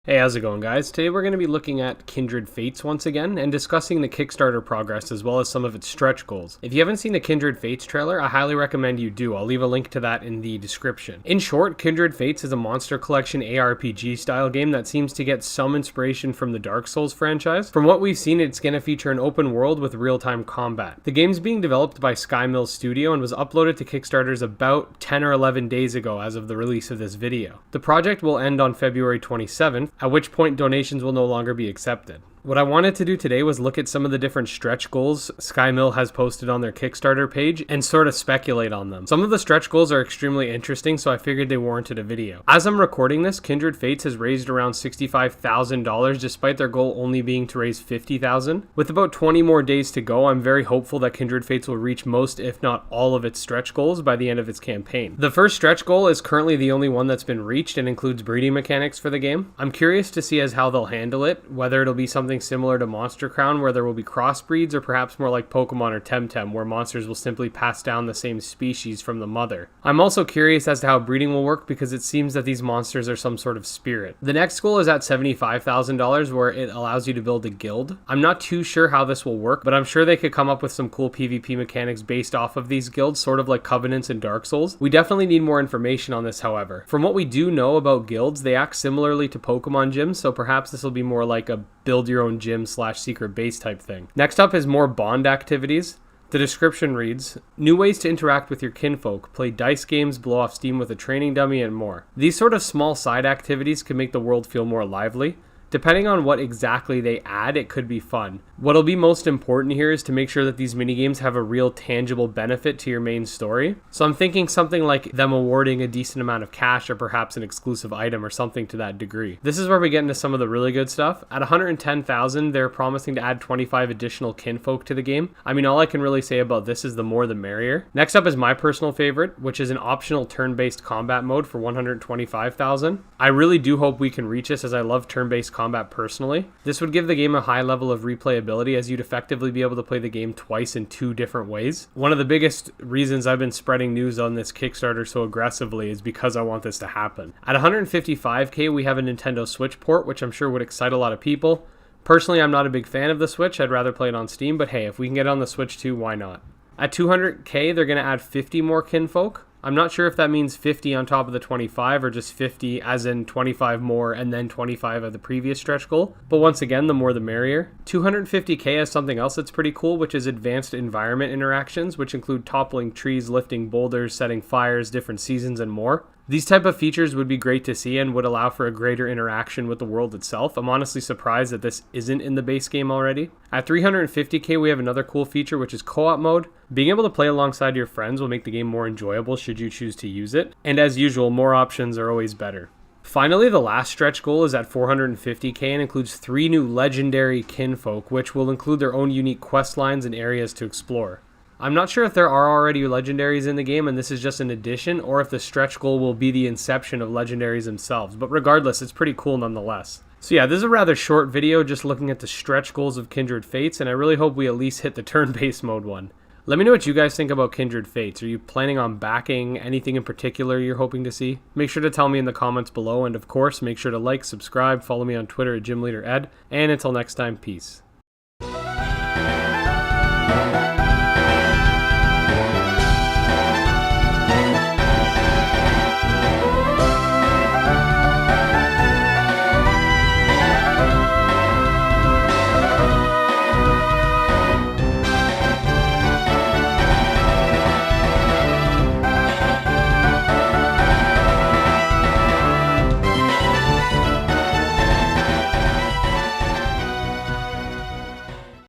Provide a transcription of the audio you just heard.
Hey, how's it going, guys? Today we're going to be looking at Kindred Fates once again and discussing the Kickstarter progress as well as some of its stretch goals. If you haven't seen the Kindred Fates trailer, I highly recommend you do. I'll leave a link to that in the description. In short, Kindred Fates is a monster collection ARPG style game that seems to get some inspiration from the Dark Souls franchise. From what we've seen, it's going to feature an open world with real-time combat. The game's being developed by Skymill Studio and was uploaded to Kickstarters about 10 or 11 days ago as of the release of this video. The project will end on February 27th, at which point donations will no longer be accepted. What I wanted to do today was look at some of the different stretch goals Skymill has posted on their Kickstarter page and sort of speculate on them. Some of the stretch goals are extremely interesting, so I figured they warranted a video. As I'm recording this, Kindred Fates has raised around $65,000 despite their goal only being to raise $50,000. With about 20 more days to go, I'm very hopeful that Kindred Fates will reach most, if not all, of its stretch goals by the end of its campaign. The first stretch goal is currently the only one that's been reached and includes breeding mechanics for the game. I'm curious to see as how they'll handle it, whether it'll be something similar to Monster Crown where there will be crossbreeds, or perhaps more like Pokemon or Temtem where monsters will simply pass down the same species from the mother. I'm also curious as to how breeding will work because it seems that these monsters are some sort of spirit. The next goal is at $75,000 where it allows you to build a guild. I'm not too sure how this will work, but I'm sure they could come up with some cool PvP mechanics based off of these guilds, sort of like Covenants in Dark Souls. We definitely need more information on this, however. From what we do know about guilds, they act similarly to Pokemon gyms, so perhaps this will be more like a build your own gym / secret base type thing. Next up is more bond activities. The description reads, new ways to interact with your kinfolk, play dice games, blow off steam with a training dummy, and more. These sort of small side activities can make the world feel more lively. Depending on what exactly they add, it could be fun. What'll be most important here is to make sure that these minigames have a real tangible benefit to your main story. So I'm thinking something like them awarding a decent amount of cash or perhaps an exclusive item or something to that degree. This is where we get into some of the really good stuff. At $110,000, they're promising to add 25 additional kinfolk to the game. I mean, all I can really say about this is the more the merrier. Next up is my personal favorite, which is an optional turn-based combat mode for $125,000. I really do hope we can reach this as I love turn-based combat personally. This would give the game a high level of replayability as you'd effectively be able to play the game twice in two different ways. One of the biggest reasons I've been spreading news on this Kickstarter so aggressively is because I want this to happen. At $155K, we have a Nintendo Switch port, which I'm sure would excite a lot of people. Personally, I'm not a big fan of the Switch. I'd rather play it on Steam, but hey, if we can get it on the Switch too, why not? At $200K, they're going to add 50 more kinfolk. I'm not sure if that means 50 on top of the 25 or just 50 as in 25 more and then 25 of the previous stretch goal. But once again, the more the merrier. 250K has something else that's pretty cool, which is advanced environment interactions, which include toppling trees, lifting boulders, setting fires, different seasons, and more. These type of features would be great to see and would allow for a greater interaction with the world itself. I'm honestly surprised that this isn't in the base game already. At $350K, we have another cool feature, which is co-op mode. Being able to play alongside your friends will make the game more enjoyable should you choose to use it. And as usual, more options are always better. Finally, the last stretch goal is at $450K and includes 3 new legendary kinfolk, which will include their own unique quest lines and areas to explore. I'm not sure if there are already legendaries in the game and this is just an addition, or if the stretch goal will be the inception of legendaries themselves, but regardless, it's pretty cool nonetheless. So yeah, this is a rather short video just looking at the stretch goals of Kindred Fates, and I really hope we at least hit the turn-based mode one. Let me know what you guys think about Kindred Fates. Are you planning on backing anything in particular you're hoping to see? Make sure to tell me in the comments below, and of course, make sure to like, subscribe, follow me on Twitter at GymLeaderEd, and until next time, peace.